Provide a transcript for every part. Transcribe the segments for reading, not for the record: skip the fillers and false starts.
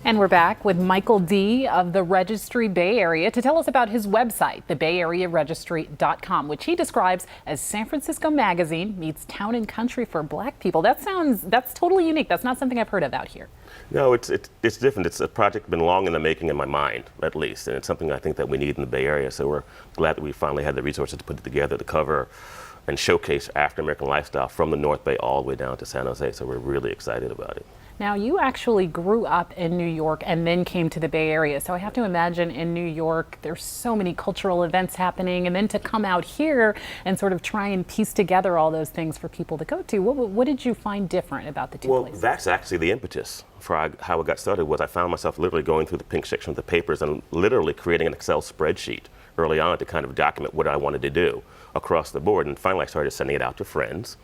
And we're back with Micahel D of the Registry Bay Area to tell us about his website, thebayarearegistry.com, which he describes as San Francisco Magazine meets town and country for Black people. That's totally unique. That's not something I've heard of out here. No, it's different. It's a project been long in the making in my mind, at least, and it's something I think that we need in the Bay Area. So we're glad that we finally had the resources to put it together to cover and showcase African American lifestyle from the North Bay all the way down to San Jose. So we're really excited about it. Now, you actually grew up in New York and then came to the Bay Area. So I have to imagine in New York, there's so many cultural events happening. And then to come out here and sort of try and piece together all those things for people to go to. What did you find different about the two places? Well, that's actually the impetus for how it got started. Was I found myself literally going through the pink section of the papers and literally creating an Excel spreadsheet early on to kind of document what I wanted to do across the board. And finally, I started sending it out to friends.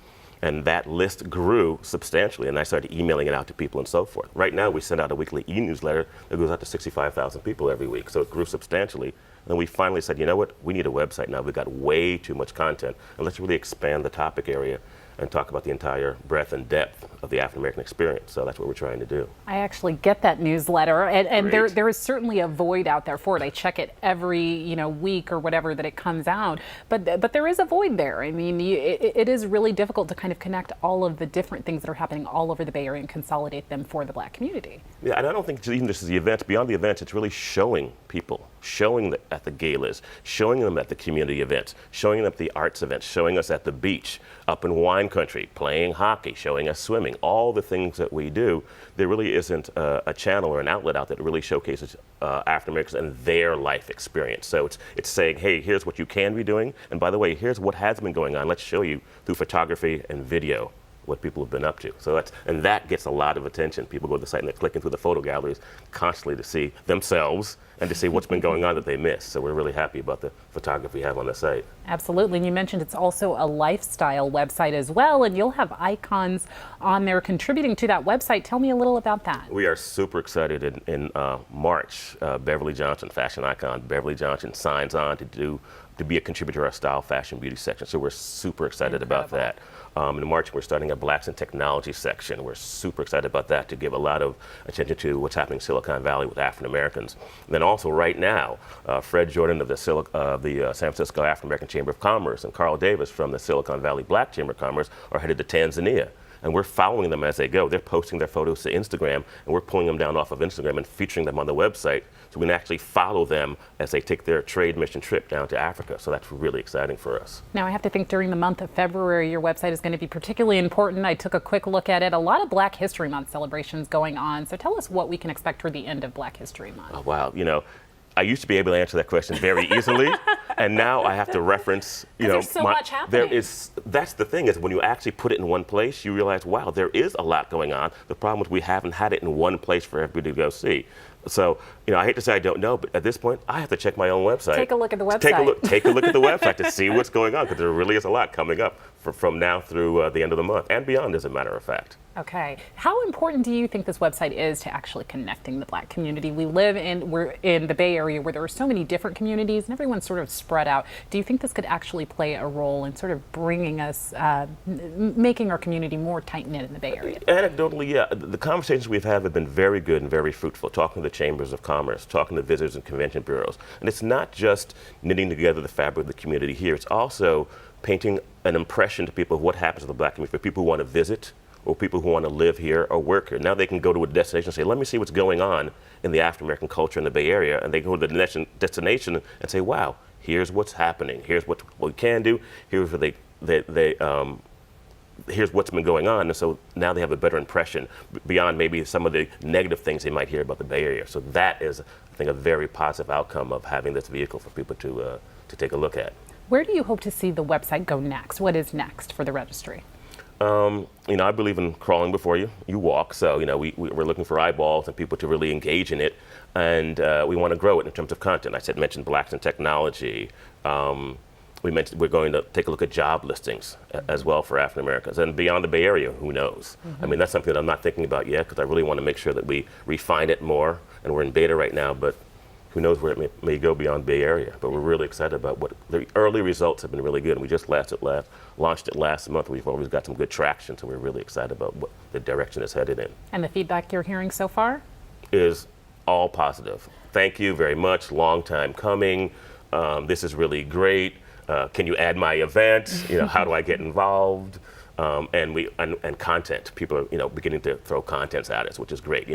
And that list grew substantially, and I started emailing it out to people and so forth. Right now, we send out a weekly e-newsletter that goes out to 65,000 people every week, so it grew substantially. And we finally said, you know what, we need a website now. We've got way too much content, and let's really expand the topic area and talk about the entire breadth and depth of the African American experience. So that's what we're trying to do. I actually get that newsletter, and there is certainly a void out there for it. I check it every week or whatever that it comes out, but there is a void there. I mean, it is really difficult to kind of connect all of the different things that are happening all over the Bay Area and consolidate them for the Black community. Yeah, and I don't think even just the events, beyond the events, it's really showing people, showing them at the galas, showing them at the community events, showing them at the arts events, showing us at the beach, up in wine country, playing hockey, showing us swimming, all the things that we do. There really isn't a channel or an outlet out there that really showcases African Americans and their life experience. So it's saying, hey, here's what you can be doing, and by the way, here's what has been going on. Let's show you through photography and video what people have been up to. So that gets a lot of attention. People go to the site and they're clicking through the photo galleries constantly to see themselves and to see what's been going on that they missed. So we're really happy about the photography we have on the site. Absolutely. And you mentioned it's also a lifestyle website as well, and you'll have icons on there contributing to that website. Tell me a little about that. We are super excited in March. Beverly Johnson, fashion icon, Beverly Johnson signs on to be a contributor to our style, fashion, beauty section. So we're super excited about that. In March, we're starting a Blacks in Technology section. We're super excited about that to give a lot of attention to what's happening in Silicon Valley with African Americans. And then also right now, Fred Jordan of the San Francisco African American Chamber of Commerce and Carl Davis from the Silicon Valley Black Chamber of Commerce are headed to Tanzania. And we're following them as they go. They're posting their photos to Instagram, and we're pulling them down off of Instagram and featuring them on the website so we can actually follow them as they take their trade mission trip down to Africa. So that's really exciting for us. Now, I have to think during the month of February, your website is going to be particularly important. I took a quick look at it. A lot of Black History Month celebrations going on. So tell us what we can expect toward the end of Black History Month. Oh, wow. I used to be able to answer that question very easily, and now I have to reference, there's so much happening. That's the thing is when you actually put it in one place, you realize, wow, there is a lot going on. The problem is we haven't had it in one place for everybody to go see. So, I hate to say I don't know, but at this point, I have to check my own website. Take a look at the website. Take a look at the website to see what's going on, because there really is a lot coming up from now through the end of the month and beyond, as a matter of fact. Okay. How important do you think this website is to actually connecting the Black community? We're in the Bay Area where there are so many different communities and everyone's sort of spread out. Do you think this could actually play a role in sort of bringing us, making our community more tight-knit in the Bay Area? Anecdotally, yeah. The conversations we've had have been very good and very fruitful, talking to the chambers of commerce, talking to visitors and convention bureaus. And it's not just knitting together the fabric of the community here, it's also painting an impression to people of what happens to the Black community for people who want to visit, or people who want to live here or work here. Now they can go to a destination and say, let me see what's going on in the African American culture in the Bay Area. And they go to the destination and say, wow, here's what's happening. Here's what we can do. Here's what here's what's been going on. And so now they have a better impression beyond maybe some of the negative things they might hear about the Bay Area. So that is, I think, a very positive outcome of having this vehicle for people to take a look at. Where do you hope to see the website go next? What is next for the registry? I believe in crawling before you walk. So, we're looking for eyeballs and people to really engage in it. And we want to grow it in terms of content. I mentioned Blacks in Technology. We're going to take a look at job listings as well for African Americans. And beyond the Bay Area, who knows? Mm-hmm. I mean, that's something that I'm not thinking about yet because I really want to make sure that we refine it more. And we're in beta right now, but who knows where it may go beyond Bay Area. But we're really excited about what the early results have been really good. And we just launched it last month. We've always got some good traction, so we're really excited about what the direction it's headed in. And the feedback you're hearing so far? Is all positive. Thank you very much. Long time coming. This is really great. Can you add my event? How do I get involved? And content. People are beginning to throw contents at us, which is great.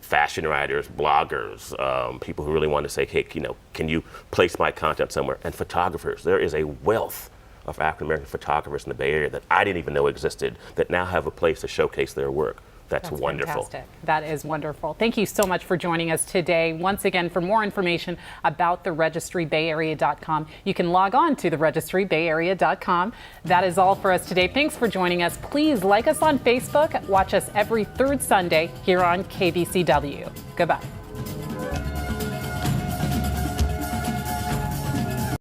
Fashion writers, bloggers, people who really want to say, hey, can you place my content somewhere? And photographers. There is a wealth of African American photographers in the Bay Area that I didn't even know existed that now have a place to showcase their work. That's wonderful. Fantastic. That is wonderful. Thank you so much for joining us today. Once again, for more information about the registrybayarea.com, you can log on to the registrybayarea.com. That is all for us today. Thanks for joining us. Please like us on Facebook. Watch us every third Sunday here on KBCW. Goodbye.